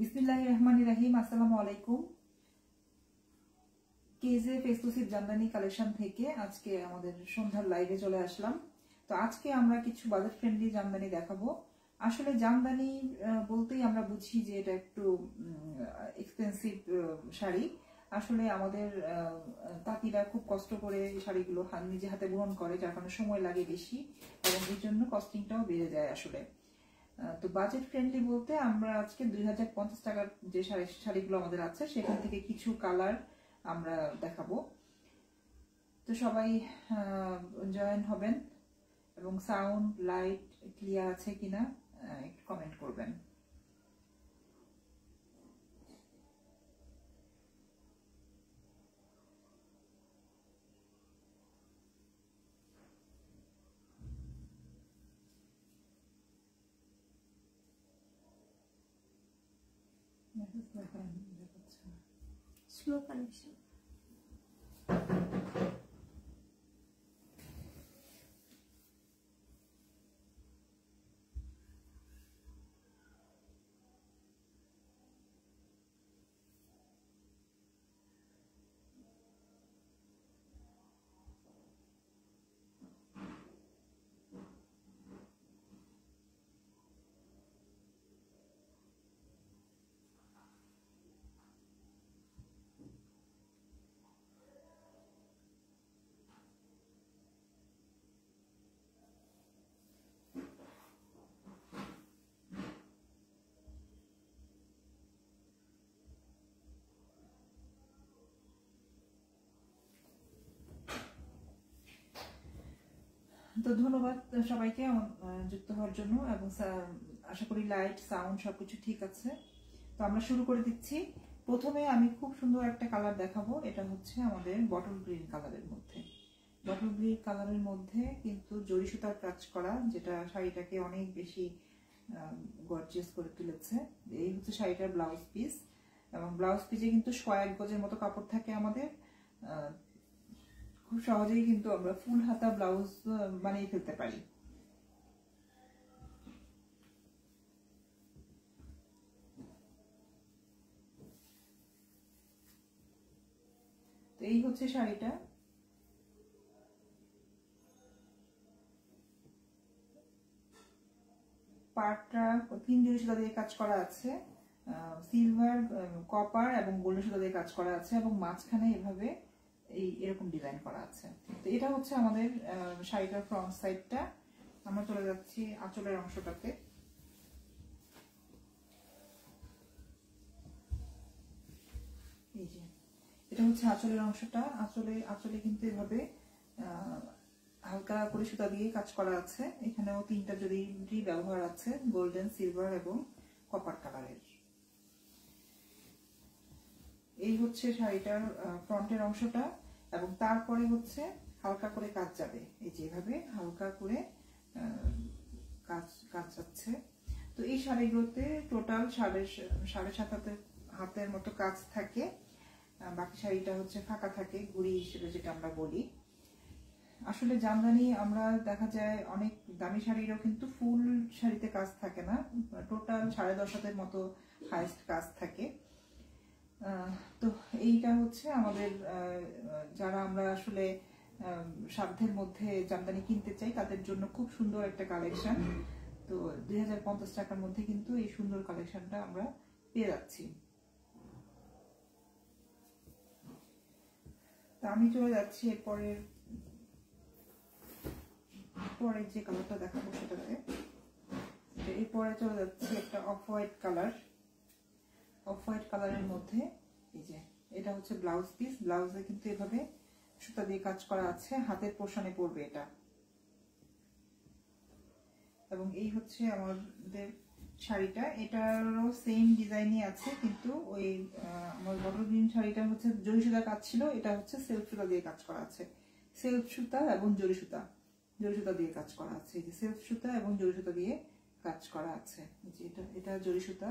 বিসমিল্লাহির রহমানির রহিম। আসসালামু আলাইকুম। কেজে এক্সক্লুসিভ জামদানি কালেকশন থেকে আজকে আমাদের সন্ধ্যার লাইভে চলে আসলাম। তো আজকে আমরা কিছু বাজেট ফ্রেন্ডলি জামদানি দেখাবো। আসলে জামদানি বলতেই আমরা বুঝি যে এটা একটু এক্সপেন্সিভ শাড়ি। আসলে আমাদের তাঁতিরা খুব কষ্ট করে শাড়িগুলো নিজে হাতে বুনন করে, যার কারণে সময় লাগে বেশি এবং এর জন্য কস্টিংটাও বেড়ে যায় আসলে। তো বাজেট ফ্রেন্ডলি বলতে আমরা আজকে 2050 টাকার যে শাড়িগুলো আমাদের আছে সেখান থেকে কিছু কালার আমরা দেখাবো। তো সবাই জয়েন হবেন এবং সাউন্ড লাইট ক্লিয়ার আছে কিনা একটু কমেন্ট করবেন। Slow connection. তো ধন্যবাদ সবাইকে যুক্ত হওয়ার জন্য এবং আশা করি লাইট সাউন্ড সবকিছু ঠিক আছে। তো আমরা শুরু করে দিচ্ছি। প্রথমে আমি খুব সুন্দর একটা কালার দেখাবো। এটা হচ্ছে আমাদের বটল গ্রিন কালারের মধ্যে। বটল গ্রিন কালারের মধ্যে কিন্তু জরি সুতার কাজ করা, যেটা শাড়িটাকে অনেক বেশি গর্জিয়াস করে তুলেছে। এই হচ্ছে শাড়িটার ব্লাউজ পিস এবং ব্লাউজ পিসে কিন্তু 1 গজের মতো কাপড় থাকে আমাদের। খুব সহজেই কিন্তু আমরা ফুল হাতা ব্লাউজ বানিয়ে ফেলতে পারি। তো এই হচ্ছে শাড়িটা। পাটটা 3 জরি সুতা দিয়ে কাজ করা আছে, সিলভার, কপার এবং গোল্ডেন সুতা দিয়ে কাজ করা আছে এবং মাঝখানে এভাবে এরকম ডিজাইন করা আছে। তো এটা হচ্ছে আমাদের শাড়িটার ফ্রন্ট সাইডটা। আমরা চলে যাচ্ছি আঁচলের অংশটাতে। এই যে এটা হচ্ছে আঁচলের অংশটা। আঁচলে কিন্তু এভাবে হালকা করে সুতা দিয়ে কাজ করা আছে। এখানেও 3টা জরি ব্যবহার আছে, গোল্ডেন, সিলভার এবং কপার কালারের। এই হচ্ছে শাড়িটার ফ্রন্টের অংশটা এবং তারপরে হচ্ছে হালকা করে কাজ যাবে। এই যেভাবে হালকা করে কাজ যাচ্ছে। তো এই শাড়িগুলোতে টোটাল 7.5 হাতের মতো কাজ থাকে। বাকি শাড়িটা হচ্ছে ফাঁকা থাকে, গুড়ি হিসেবে যেটা আমরা বলি। আসলে জামদানি আমরা দেখা যায় অনেক দামি শাড়িরও কিন্তু ফুল শাড়িতে কাজ থাকে না, টোটাল 10.5 হাতের মতো হাইস্ট কাজ থাকে। তো এইটা হচ্ছে আমাদের যারা আমরা আসলে সাধ্যের মধ্যে জামদানি কিনতে চাই তাদের জন্য খুব সুন্দর একটা কালেকশন। তো 2050 টাকার মধ্যে কিন্তু এই সুন্দর কালেকশনটা আমরা পেয়ে যাচ্ছি। তা আমি চলে যাচ্ছি পরের যে কালারটা দেখাবো সেটাতে। এরপরে চলে যাচ্ছি একটা off white colour. Off white কালারের মধ্যে এই যে এটা হচ্ছে ব্লাউজ পিস। ব্লাউজে কিন্তু এভাবে সুতা দিয়ে কাজ করা আছে, হাতের পোর্শনে পড়বে এটা। এবং এই হচ্ছে আমাদের শাড়িটা। এটারও সেম ডিজাইনই আছে, কিন্তু ওই আমার বটল গ্রিন শাড়িটা হচ্ছে জরি সুতা কাজ ছিল, এটা হচ্ছে সেলফ সুতা দিয়ে কাজ করা আছে। সেলফ সুতা এবং জরি সুতা দিয়ে কাজ করা আছে। এই যে সেলফ সুতা এবং জরি সুতা দিয়ে কাজ করা আছে। যে এটা জরি সুতা।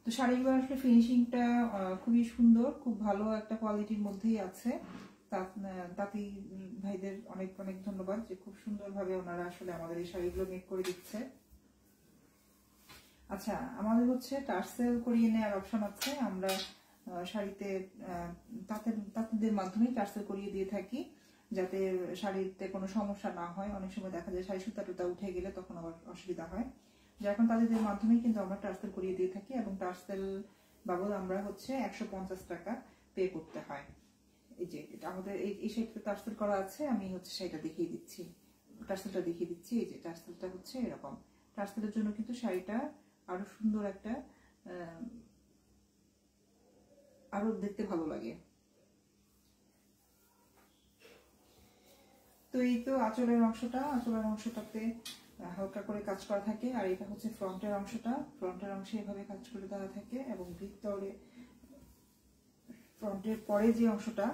তো শাড়িগুলো আসলে ফিনিশিংটা খুবই সুন্দর, খুব ভালো একটা কোয়ালিটির মধ্যেই আছে। তাঁতি ভাইদের অনেক অনেক ধন্যবাদ যে খুব সুন্দরভাবে ওনারা আসলে আমাদের এই শাড়িগুলো মেক করে দিচ্ছে। আচ্ছা, আমাদের হচ্ছে টার্সেল করিয়ে নেওয়ার অপশন আছে। আমরা শাড়িতে তাঁতিদের মাধ্যমে টার্সেল করিয়ে দিয়ে থাকি, যাতে শাড়িতে কোনো সমস্যা না হয়। অনেক সময় দেখা যায় শাড়ি সুতা টুতা উঠে গেলে তখন আবার অসুবিধা হয়। যার কারণে তাঁতিদের মাধ্যমেই কিন্তু আমরা টার্সেল করিয়ে দিয়ে থাকি, এবং টার্সেল বাবদ আমরা হচ্ছে 150 টাকা পে করতে হয়। এই যে এটা আমাদের এই শাড়িটা টার্সেল করা আছে, আমি হচ্ছে শাড়িটা দেখিয়ে দিচ্ছি, টার্সেলটা দেখিয়ে দিচ্ছি। এই যে টার্সেলটা হচ্ছে এরকম। টার্সেলের জন্য কিন্তু শাড়িটা আরো সুন্দর একটা আরো দেখতে ভালো লাগে। তো এই তো আঁচলের অংশটাতে হালকা করে কাজ করা থাকে, আর এটা হচ্ছে ফ্রন্টের অংশে এভাবে কাজ করে দেওয়া থাকে, এবং ভিতরে ফ্রন্টের পরে যে অংশটা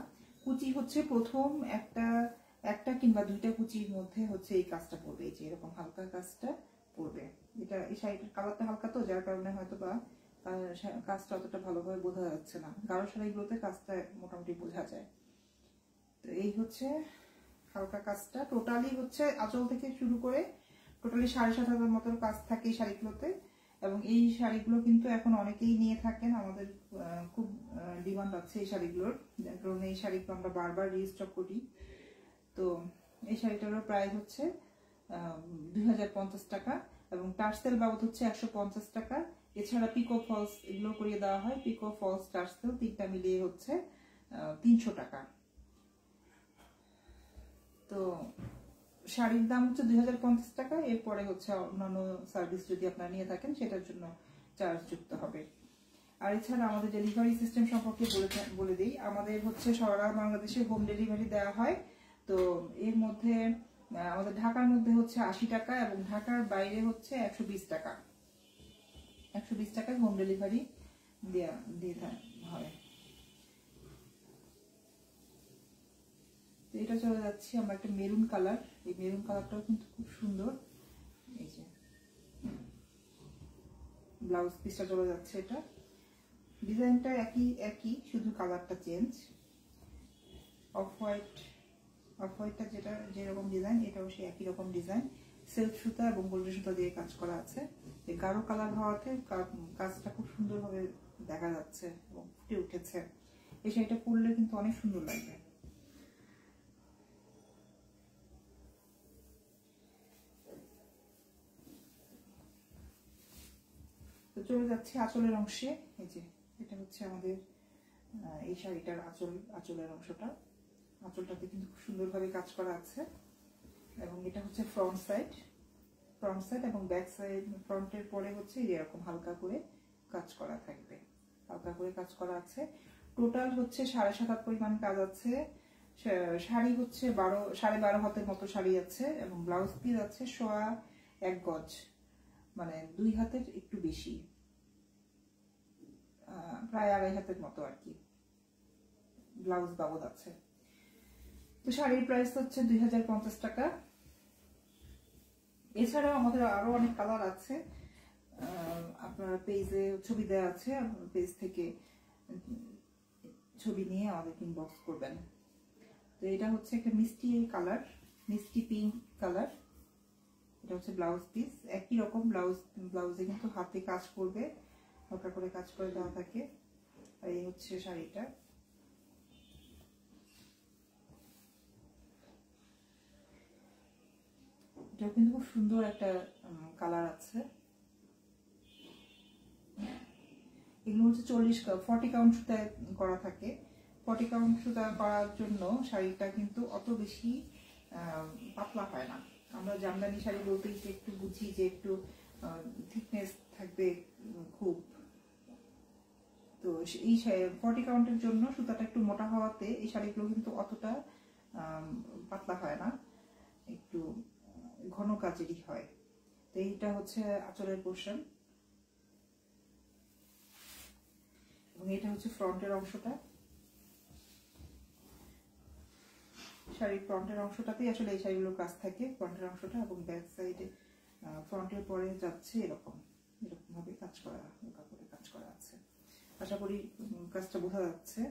কুচি হচ্ছে প্রথম একটা কিংবা দুইটা কুচির মধ্যে হচ্ছে এই কাজটা পড়বে। এই যে এরকম হালকা কাজটা পড়বে। এটা এই শাড়িটার কালারটা হালকা, তো যার কারণে হয়তো বা কাজটা অতটা ভালোভাবে বোঝা যাচ্ছে না। গাঢ় শাড়িগুলোতে কাজটা মোটামুটি বোঝা যায়। তো এই হচ্ছে হালকা কাজটা। টোটালি হচ্ছে আঁচল থেকে শুরু করে টোটালি 7,500 মতো কাজ থাকে এই শাড়িগুলোতে, এবং এই শাড়িগুলো কিন্তু এখন অনেকেই নিয়ে থাকেন। আমাদের খুব ডিমান্ড আছে এই শাড়িগুলোর, যার কারণে এই শাড়িগুলো আমরা বারবার রিস্টক করি। তো এই শাড়িটারও প্রাইস হচ্ছে 2050 টাকা, এবং টার্সেল বাবদ হচ্ছে 150 টাকা। এছাড়া পিকো ফলস এগুলো করিয়ে দেওয়া হয়। পিকো ফলস টার্সেল তিনটা মিলিয়ে হচ্ছে 300 টাকা। তো শাড়ির দাম হচ্ছে 2050 টাকা। এরপরে হচ্ছে অন্যান্য সার্ভিস যদি আপনারা নিয়ে থাকেন সেটার জন্য চার্জ যুক্ত হবে। আর এছাড়া আমাদের ডেলিভারি সিস্টেম সম্পর্কে বলে দিই। আমাদের হচ্ছে সারা বাংলাদেশে হোম ডেলিভারি দেওয়া হয়। তো এর মধ্যে আমাদের ঢাকার মধ্যে হচ্ছে 80 টাকা, এবং ঢাকার বাইরে হচ্ছে 120 টাকা। 120 টাকায় হোম ডেলিভারি দিয়ে হয়। তো এটা চলে যাচ্ছে আমরা একটা মেরুন কালার। এই মেরুন কালারটাও কিন্তু খুব সুন্দর। এই যে ব্লাউজ পিসটা চলে যাচ্ছে। এটা ডিজাইনটা একই, শুধু কালারটা চেঞ্জ। অফ হোয়াইটটা যেরকম ডিজাইন, এটাও সেই একই রকম ডিজাইন। সিল্ক সুতা এবং গোল্ডেন সুতা দিয়ে কাজ করা আছে। এই গাঢ় কালার হওয়াতে কাজটা খুব সুন্দরভাবে দেখা যাচ্ছে এবং ফুটে উঠেছে। এই শাড়িটা পরলে কিন্তু অনেক সুন্দর লাগবে। তো চলে যাচ্ছে আঁচলের অংশে। এই যে এটা হচ্ছে আমাদের এই শাড়িটার আঁচলের অংশটা। আঁচলটাতে কিন্তু খুব সুন্দরভাবে কাজ করা আছে, এবং এটা হচ্ছে ফ্রন্ট সাইড এবং ব্যাক সাইড। ফ্রন্টের পরে হচ্ছে এরকম হালকা করে কাজ করা থাকবে, হালকা করে কাজ করা আছে। টোটাল হচ্ছে 7.5 হাত পরিমাণ কাজ আছে। শাড়ি হচ্ছে 12.5 হাতের মতো শাড়ি আছে, এবং ব্লাউজ পিস আছে 1.25 গজ, মানে 2 হাতের একটু বেশি, প্রায় 2.5 হাতের মতো আর কি ব্লাউজ বাবদ আছে। তো শাড়ির প্রাইস হচ্ছে 2050 টাকা। এছাড়াও আমাদের আরো অনেক কালার আছে। আপনার পেজে ছবি দেওয়া আছে, আপনার পেজ থেকে ছবি নিয়ে আমাদেরকে ইনবক্স করবেন। তো এটা হচ্ছে একটা মিষ্টি কালার, মিষ্টি পিঙ্ক কালার। এটা হচ্ছে ব্লাউজ পিস, একই রকম ব্লাউজে কিন্তু হাতে কাজ করবে, হালকা করে কাজ করে দেওয়া থাকে। আর এই হচ্ছে শাড়িটা। এটা কিন্তু খুব সুন্দর একটা কালার আছে। এগুলো হচ্ছে 40 কাউন্ট সুতায় করা থাকে। 40 কাউন্ট সুতা করার জন্য শাড়িটা কিন্তু অত বেশি পাতলা হয় না। আমরা জামদানি শাড়ি বলতেই যে একটু বুঝি যে একটু থিকনেস থাকবে খুব। তো এই 40 কাউন্টের জন্য সুতাটা একটু মোটা হওয়াতে এই শাড়িগুলো কিন্তু অতটা পাতলা হয় না, একটু ঘন কাজেরই হয়। তো এইটা হচ্ছে আঁচলের পোর্শন, এবং এটা হচ্ছে ফ্রন্টের অংশটা। শাড়ির ফ্রন্টের অংশটাতেই আসলে এই শাড়িগুলোর কাজ থাকে, ফ্রন্টের অংশটা, এবং ব্যাক সাইডে ফ্রন্টের পরে যাচ্ছে এরকম ভাবে কাজ করা, হালকা করে কাজ করা আছে। আশা করি কাজটা বোঝা যাচ্ছে।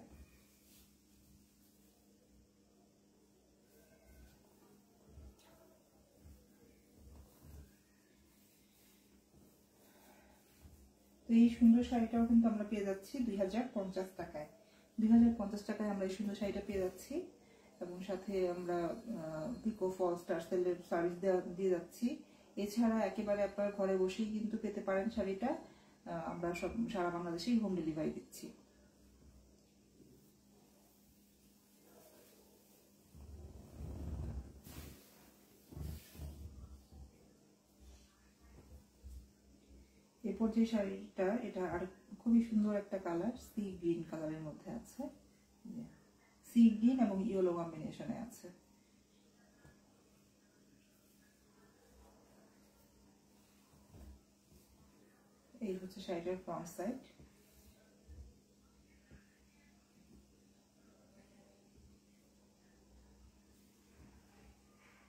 এই সুন্দর শাড়িটাও কিন্তু আমরা পেয়ে যাচ্ছি 2050 টাকায়। 2050 টাকায় আমরা এই সুন্দর শাড়িটা পেয়ে যাচ্ছি, এবং সাথে আমরা পিকো ফলস টার্সেলের সার্ভিস দিয়ে যাচ্ছি। এছাড়া একেবারে আপনার ঘরে বসেই কিন্তু পেতে পারেন শাড়িটা। আমরা সব সারা বাংলাদেশেই হোম ডেলিভারি দিচ্ছি। এরপর যে শাড়িটা, এটা আর খুবই সুন্দর একটা কালার, সি গ্রিন কালারের মধ্যে আছে, সি গ্রিন এবং ইয়েলো কম্বিনেশনে আছে। এই হচ্ছে শাড়িটার ফ্রন্ট সাইড।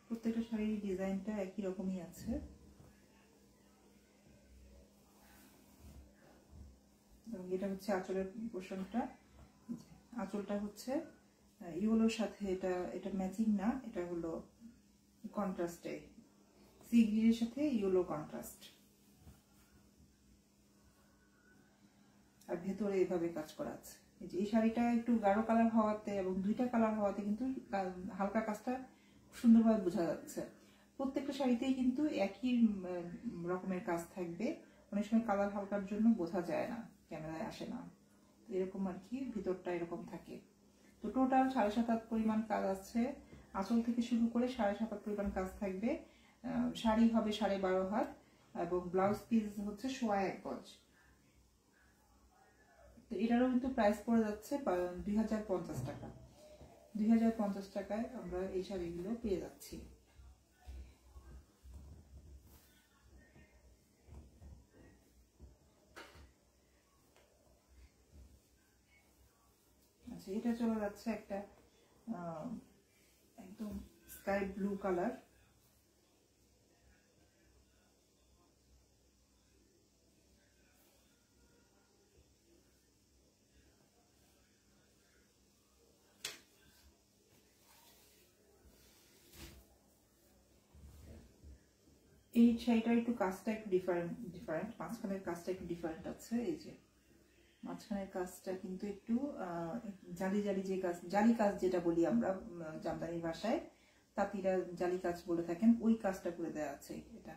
প্রত্যেকটা শাড়ির ডিজাইনটা একই রকমই আছে, এবং এটা হচ্ছে আঁচলের পোর্শনটা। আঁচলটা হচ্ছে ইয়েলোর সাথে, এটা ম্যাচিং না, এটা হলো কন্ট্রাস্টে, সি গ্রিনের সাথে ইয়েলো কন্ট্রাস্ট। আর ভেতরে এভাবে কাজ করা আছে। এই শাড়িটা একটু গাঢ় কালার হওয়াতে এবং দুইটা কালার হওয়াতে কিন্তু হালকা কাজটা সুন্দরভাবে বোঝা যাচ্ছে। প্রত্যেকটা শাড়িতেই কিন্তু একই রকমের কাজ থাকবে, অনেক সময় কালার হালকার জন্য বোঝা যায় না, ক্যামেরায় আসে না, এরকম আর কি। ভিতরটা এরকম থাকে। তো টোটাল 7.5 হাত পরিমাণ কাজ আছে, আঁচল থেকে শুরু করে 7.5 হাত পরিমাণ কাজ থাকবে। শাড়ি হবে 12.5 হাত, এবং ব্লাউজ পিস হচ্ছে 1.25 গজ। তো এটারও কিন্তু প্রাইস পড়ে যাচ্ছে 2050 টাকা। 2050 টাকায় আমরা এই শাড়িগুলো পেয়ে যাচ্ছি। আচ্ছা, এটা চলে যাচ্ছে একটা একদম স্কাই ব্লু কালার। এই শাড়িটার একটু কাজটা একটু ডিফারেন্ট, মাঝখানের কাজটা একটু ডিফারেন্ট আছে। এই যে মাঝখানের কাজটা কিন্তু একটু জালি জালি, যে কাজ জালি কাজ যেটা বলি আমরা জামদানির ভাষায়, তাঁতিরা জালি কাজ বলে থাকেন, ওই কাজটা করে দেওয়া আছে এটা।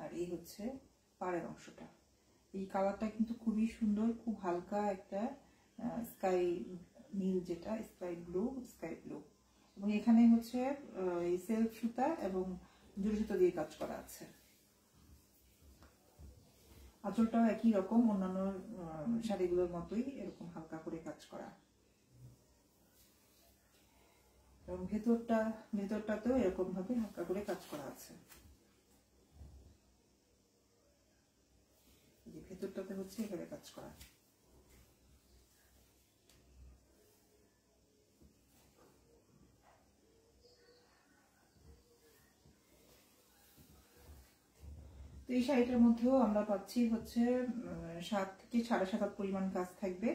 আর এই হচ্ছে পাড়ের অংশটা। এই কালারটা কিন্তু খুবই সুন্দর, খুব হালকা একটা স্কাই নীল, যেটা স্কাই ব্লু, এবং এখানে হচ্ছে এই সেলফ সুতা এবং জরি সুতা দিয়ে কাজ করা আছে। আঁচলটাও একই রকম, অন্যান্য শাড়িগুলোর মতোই এরকম হালকা করে কাজ করা, এবং ভেতরটাতেও এরকম ভাবে হালকা করে কাজ করা আছে। ভেতরটাতে হচ্ছে এভাবে কাজ করা। এই শাড়িটার মধ্যেও আমরা পাচ্ছি হচ্ছে 7 থেকে 7.5 হাত পরিমাণ কাজ থাকবে,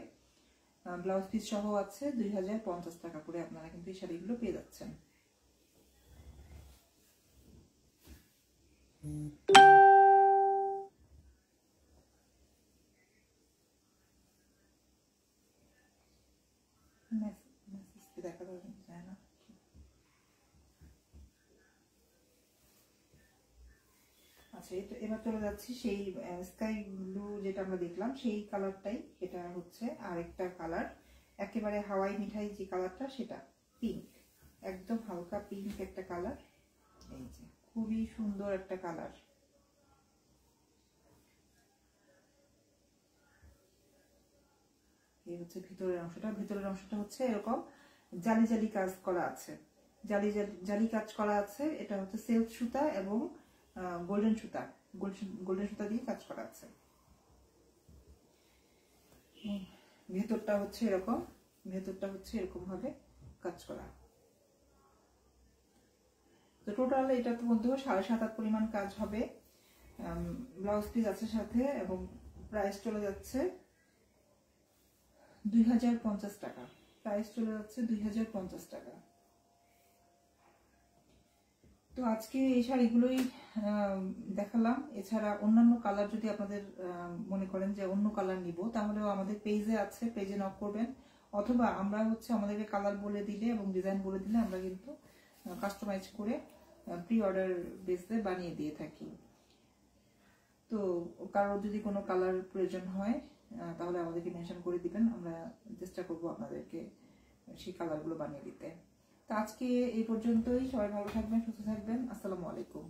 ব্লাউজ পিস সহ আছে। 2050 টাকা করে আপনারা কিন্তু এই শাড়িগুলো পেয়ে যাচ্ছেন। দেখা যায় না। আচ্ছা, এবার চলে যাচ্ছি সেই স্কাই ব্লু যেটা আমরা দেখলাম, সেই কালারটাই। এটা হচ্ছে আরেকটা কালার, একেবারে হাওয়াই মিঠাই যে কালারটা, সেটা পিঙ্ক, একদম হালকা পিঙ্ক একটা কালার। এই যে খুবই সুন্দর একটা কালার। এই হচ্ছে ভিতরের অংশটা হচ্ছে এরকম জালি জালি কাজ করা আছে, জালি কাজ করা আছে। এটা হচ্ছে সিল্ক সুতা এবং গোল্ডেন সুতা দিয়ে কাজ করা আছে। ভেতরটা হচ্ছে এরকম ভাবে কাজ করা। তো টোটাল এটার মধ্যেও 7.5 হাত পরিমাণ কাজ হবে, ব্লাউজ পিস আছে সাথে, এবং প্রাইস চলে যাচ্ছে 2050 টাকা। তো আজকে এই শাড়িগুলোই দেখালাম। এছাড়া অন্যান্য কালার যদি আপনাদের মনে করেন যে অন্য কালার নিব, তাহলেও আমাদের পেজে আছে, পেজে নক করবেন, অথবা আমরা আমাদেরকে কালার বলে দিলে এবং ডিজাইন বলে দিলে আমরা কিন্তু কাস্টমাইজ করে প্রি অর্ডার বেসে বানিয়ে দিয়ে থাকি। তো কারো যদি কোনো কালার প্রয়োজন হয় তাহলে আমাদেরকে মেনশন করে দিবেন, আমরা চেষ্টা করব আপনাদেরকে সেই কালারগুলো বানিয়ে দিতে। তো আজকে এই পর্যন্তই। সবাই ভালো থাকবেন, সুস্থ থাকবেন। আসসালামু আলাইকুম।